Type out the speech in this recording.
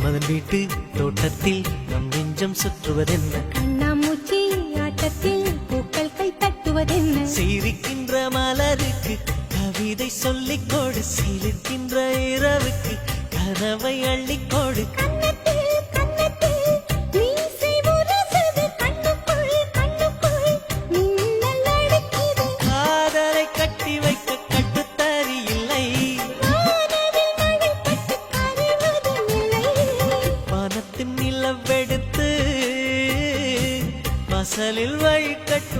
மன்மதன் வீட்டு தோட்டத்தில் நம் நெஞ்சம் சுற்றுவதென்ன? கண்ணாமூச்சி ஆட்டத்தில் பூக்கள் கை தட்டுவதென்ன? சிரிக்கின்ற மலருக்கு கவிதை சொல்லிக் கொடு, சிரிக்கின்ற இரவுக்கு கனவை அள்ளிக்கொடு. காதலை கட்டி வைக்க கட்டுத்தறி இல்லை, வானத்தின் நிலவெடுத்து வாசலில் வழிகட்டு